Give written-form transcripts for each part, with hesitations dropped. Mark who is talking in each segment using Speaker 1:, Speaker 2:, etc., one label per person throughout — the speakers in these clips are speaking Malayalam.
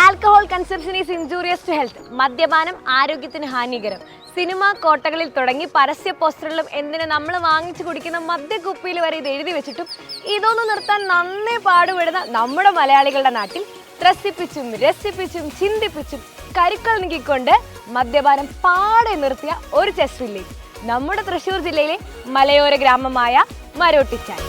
Speaker 1: Alcohol consumption is injurious to health. മദ്യപാനം ആരോഗ്യത്തിന് ഹാനികരം. സിനിമ കോട്ടകളിൽ തുടങ്ങി പരസ്യ പോസ്റ്ററുകളും എന്തിനു നമ്മൾ വാങ്ങിച്ചു കുടിക്കുന്ന മദ്യക്കുപ്പിയിൽ വരെ ഇത് എഴുതി വെച്ചിട്ടും ഇതൊന്നും നിർത്താൻ നന്നേ പാടുപെടുന്ന നമ്മുടെ മലയാളികളുടെ നാട്ടിൽ ത്രസിപ്പിച്ചും രസിപ്പിച്ചും ചിന്തിപ്പിച്ചും കരുക്കൾ നീക്കിക്കൊണ്ട് മദ്യപാനം പാടെ നിർത്തിയ ഒരു ചെസ് വില്ലേജ് നമ്മുടെ തൃശ്ശൂർ ജില്ലയിലെ മലയോര ഗ്രാമമായ മരോട്ടിച്ചാൽ.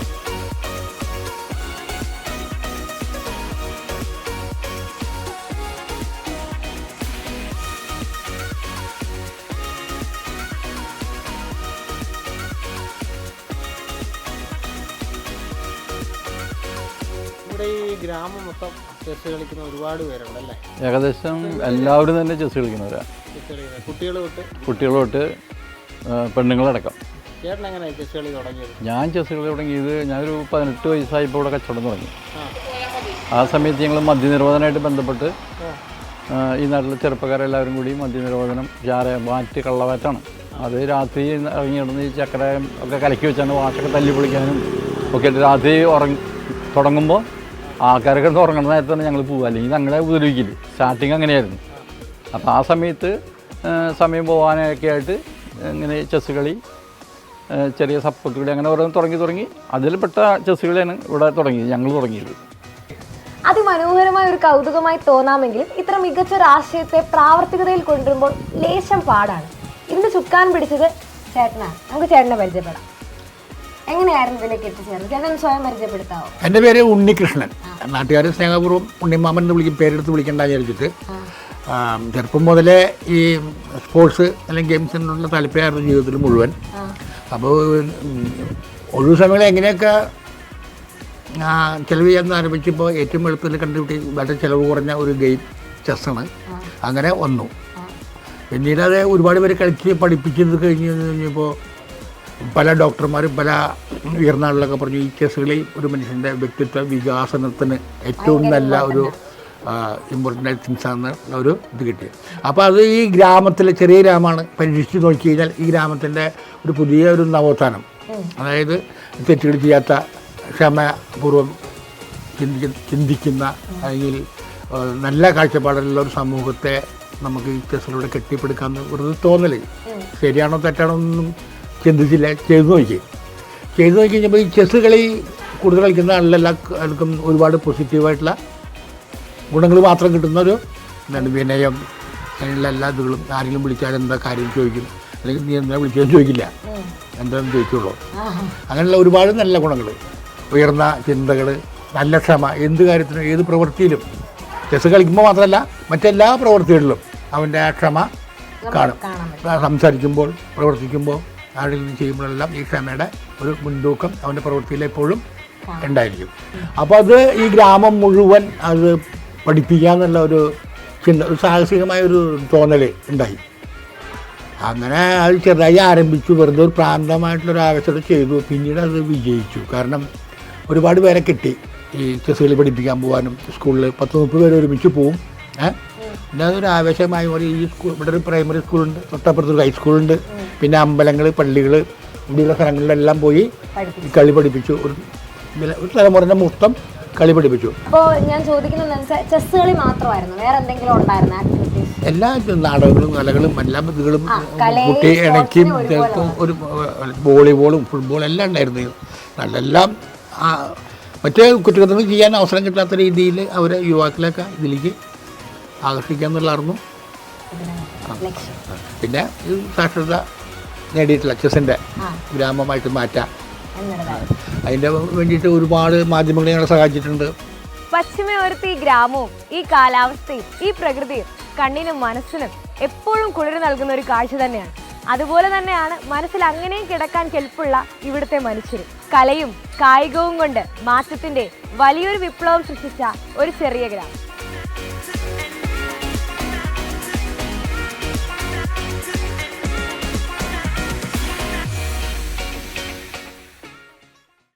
Speaker 2: ഈ ഗ്രാമം മൊത്തം ചെസ് കളിക്കുന്ന ഒരുപാട് പേരുണ്ടല്ലേ?
Speaker 3: ഏകദേശം എല്ലാവരും തന്നെ ചെസ് കളിക്കുന്നവരാണ്. കുട്ടികൾ തൊട്ട് പെണ്ണുങ്ങളടക്കം.
Speaker 2: ചേട്ടൻ എങ്ങനെയാണ് ചെസ് കളി തുടങ്ങിയത്?
Speaker 3: ഞാൻ ചെസ് കളി തുടങ്ങിയത് ഞാനൊരു 18 വയസ്സായപ്പോൾ ഇവിടെ കച്ചവടം തുടങ്ങി. ആ സമയത്ത് ഞങ്ങൾ മദ്യനിരോധനമായിട്ട് ബന്ധപ്പെട്ട് ഈ നാട്ടിലെ ചെറുപ്പക്കാരെല്ലാവരും കൂടി മദ്യനിരോധനം വാറ്റ് കള്ളവാറ്റാണ്. അത് രാത്രി ഇറങ്ങി കിടന്ന് ഈ ചക്കര ഒക്കെ കലക്കി വെച്ചാണ് വാട്ടൊക്കെ തല്ലി പൊളിക്കാനും ഒക്കെ. രാത്രി തുടങ്ങുമ്പോൾ ആൾക്കാരൊക്കെ ഉറങ്ങുന്ന നേരത്ത് തന്നെ ഞങ്ങൾ പോകുക, അല്ലെങ്കിൽ ഞങ്ങളെ ഉപദ്രവിക്കില്ല. സ്റ്റാർട്ടിങ് അങ്ങനെയായിരുന്നു. അപ്പോൾ ആ സമയത്ത് സമയം പോകാനൊക്കെ ആയിട്ട് ഇങ്ങനെ ചെസ് കളി, ചെറിയ സപ്പോർട്ട് കളി, അങ്ങനെ ഓരോന്ന് തുടങ്ങി അതിൽപ്പെട്ട ചെസ് കളിയാണ് ഇവിടെ ഞങ്ങൾ തുടങ്ങിയത്.
Speaker 1: അതിമനോഹരമായ ഒരു കൗതുകമായി തോന്നാമെങ്കിലും ഇത്ര മികച്ച ഒരു ആശയത്തെ പ്രാവർത്തികതയിൽ കൊണ്ടുവരുമ്പോൾ ലേശം പാടാണ്. ഇതിന് ചുക്കാൻ പിടിച്ചത് ചേട്ടനാണ്. നമുക്ക് ചേട്ടനെ പരിചയപ്പെടാം. എങ്ങനെയായിരുന്നു ഇതിലേക്ക് എത്തിച്ചേർന്നത്? ചേട്ടൻ സ്വയം പരിചയപ്പെടുത്താവോ?
Speaker 4: എൻ്റെ പേര് ഉണ്ണികൃഷ്ണൻ. നാട്ടുകാർ സ്നേഹപൂർവ്വം ഉണ്ണിമാമൻ എന്ന് വിളിക്കും, പേരെടുത്ത് വിളിക്കേണ്ടെന്ന് വിചാരിച്ചിട്ട്. ചെറുപ്പം മുതലേ ഈ സ്പോർട്സ് അല്ലെങ്കിൽ ഗെയിംസിനുള്ള താല്പര്യമായിരുന്നു ജീവിതത്തിൽ മുഴുവൻ. അപ്പോൾ ഒഴിവു സമയങ്ങൾ എങ്ങനെയൊക്കെ ചിലവ് ചെയ്യാൻ ആരംഭിച്ചപ്പോൾ ഏറ്റവും എളുപ്പത്തിൽ കണ്ടുപിട്ടി വളരെ ചിലവ് കുറഞ്ഞ ഒരു ഗെയിം ചെസ്സാണ്. അങ്ങനെ വന്നു. പിന്നീട് അത് ഒരുപാട് പേര് കളിച്ച് പഠിപ്പിച്ചത് കഴിഞ്ഞപ്പോൾ പല ഡോക്ടർമാരും പല ഉയർന്ന ആളുകളൊക്കെ പറഞ്ഞു ഈ ചെസ് കളി ഒരു മനുഷ്യൻ്റെ വ്യക്തിത്വ വികാസനത്തിന് ഏറ്റവും നല്ല ഒരു ഇമ്പോർട്ടൻ്റ് ആയ തിങ്സാണെന്ന് ഒരു ഇത് കിട്ടിയത്. അപ്പോൾ അത് ഈ ഗ്രാമത്തിലെ ചെറിയ ഗ്രാമമാണ്. പരീക്ഷിച്ച് നോക്കി കഴിഞ്ഞാൽ ഈ ഗ്രാമത്തിൻ്റെ ഒരു പുതിയ ഒരു നവോത്ഥാനം, അതായത് തെറ്റുകൾ ചെയ്യാത്ത ക്ഷമപൂർവ്വം ചിന്തിക്കുന്ന അല്ലെങ്കിൽ നല്ല കാഴ്ചപ്പാടുള്ള ഒരു സമൂഹത്തെ നമുക്ക് ഈ ചെസ്സിലൂടെ കെട്ടിപ്പടുക്കാമെന്ന് ഒരു തോന്നൽ. ശരിയാണോ തെറ്റാണോ ഒന്നും ചിന്തിച്ചില്ല, ചെയ്തു നോക്കി കഴിഞ്ഞപ്പോൾ ഈ ചെസ്സ് കളി കൂടുതൽ കളിക്കുന്ന ആൾക്കും ഒരുപാട് പോസിറ്റീവായിട്ടുള്ള ഗുണങ്ങൾ മാത്രം കിട്ടുന്ന ഒരു എന്താണ് വിനയം, അതിനുള്ള എല്ലാ ഇതുകളും. ആരെങ്കിലും വിളിച്ചാൽ എന്താ കാര്യം ചോദിക്കും, അല്ലെങ്കിൽ നീ എന്താ വിളിച്ചാലും ചോദിക്കില്ല, എന്താണെന്ന് ചോദിച്ചുള്ളൂ. അങ്ങനെയുള്ള ഒരുപാട് നല്ല ഗുണങ്ങൾ, ഉയർന്ന ചിന്തകൾ, നല്ല ക്ഷമ, എന്ത് കാര്യത്തിനും ഏത് പ്രവൃത്തിയിലും. ചെസ്സ് കളിക്കുമ്പോൾ മാത്രമല്ല മറ്റെല്ലാ പ്രവൃത്തികളിലും അവൻ്റെ ആ ക്ഷമ കാണും. സംസാരിക്കുമ്പോൾ, പ്രവർത്തിക്കുമ്പോൾ, ആരെങ്കിലും ചെയ്യുമ്പോഴെല്ലാം ഈ ക്ഷമയുടെ ഒരു മുൻതൂക്കം അവൻ്റെ പ്രവൃത്തിയിൽ എപ്പോഴും ഉണ്ടായിരിക്കും. അപ്പോൾ അത് ഈ ഗ്രാമം മുഴുവൻ അത് പഠിപ്പിക്കാമെന്നുള്ള ഒരു ചിന്ത, ഒരു സാഹസികമായ ഒരു തോന്നൽ ഉണ്ടായി. അങ്ങനെ അത് ചെറുതായി ആരംഭിച്ചു. വെറുതെ ഒരു പ്രാന്തമായിട്ടുള്ളൊരു ആവശ്യത്തോടെ ചെയ്തു. പിന്നീട് അത് വിജയിച്ചു. കാരണം ഒരുപാട് പേരെ കിട്ടി ഈ ചെസ് കളി പഠിപ്പിക്കാൻ പോകാനും. സ്കൂളിൽ 10-30 പേര് ഒരുമിച്ച് പോവും. പിന്നെ അതൊരു ആവേശമായി മാറി. ഈ സ്കൂൾ, ഇവിടെ ഒരു പ്രൈമറി സ്കൂളുണ്ട്, തൊട്ടപ്പുറത്തൊരു ഹൈസ്കൂളുണ്ട്, പിന്നെ അമ്പലങ്ങൾ, പള്ളികൾ, ഇവിടെയുള്ള സ്ഥലങ്ങളിലെല്ലാം പോയി കളി പഠിപ്പിച്ചു. ഒരു തലമുറ മൊത്തം കളി പഠിപ്പിച്ചു.
Speaker 1: അപ്പോൾ ഞാൻ ചോദിക്കുന്നത് ചെസ് കളി മാത്രമായിരുന്നു, വേറെ എന്തെങ്കിലും ഉണ്ടായിരുന്ന ആക്ടിവിറ്റീസ്? എല്ലാ
Speaker 4: നാടകങ്ങളും കലകളും എല്ലാ ഇതുകളും കുട്ടി ഇണയ്ക്കും ഒരു വോളിബോളും ഫുട്ബോളും എല്ലാം ഉണ്ടായിരുന്നു. നല്ലെല്ലാം മറ്റേ കുറ്റകൃത്യങ്ങൾ ചെയ്യാൻ അവസരം കിട്ടാത്ത രീതിയിൽ അവരെ യുവാക്കളെയൊക്കെ ഇതിലേക്ക് ആകർഷിക്കാന്നുള്ളതായിരുന്നു. പിന്നെ സാക്ഷരത നേടിയിട്ടില്ല, ചെസ്സിൻ്റെ ഗ്രാമമായിട്ട് മാറ്റാം. അതിൻ്റെ വേണ്ടിയിട്ട് ഒരുപാട് മാധ്യമങ്ങൾ ഞങ്ങളെ സഹായിച്ചിട്ടുണ്ട്.
Speaker 1: പശ്ചിമയോരത്ത് ഈ ഗ്രാമവും ഈ കാലാവസ്ഥയും ഈ പ്രകൃതിയും കണ്ണിനും മനസ്സിനും എപ്പോഴും കുളിര് നൽകുന്ന ഒരു കാഴ്ച തന്നെയാണ്. അതുപോലെ തന്നെയാണ് മനസ്സിൽ അങ്ങനെയും കിടക്കാൻ കെൽപ്പുള്ള ഇവിടുത്തെ മനുഷ്യരും. കലയും കായികവും കൊണ്ട് മാറ്റത്തിൻ്റെ വലിയൊരു വിപ്ലവം സൃഷ്ടിച്ച ഒരു ചെറിയ ഗ്രാമം.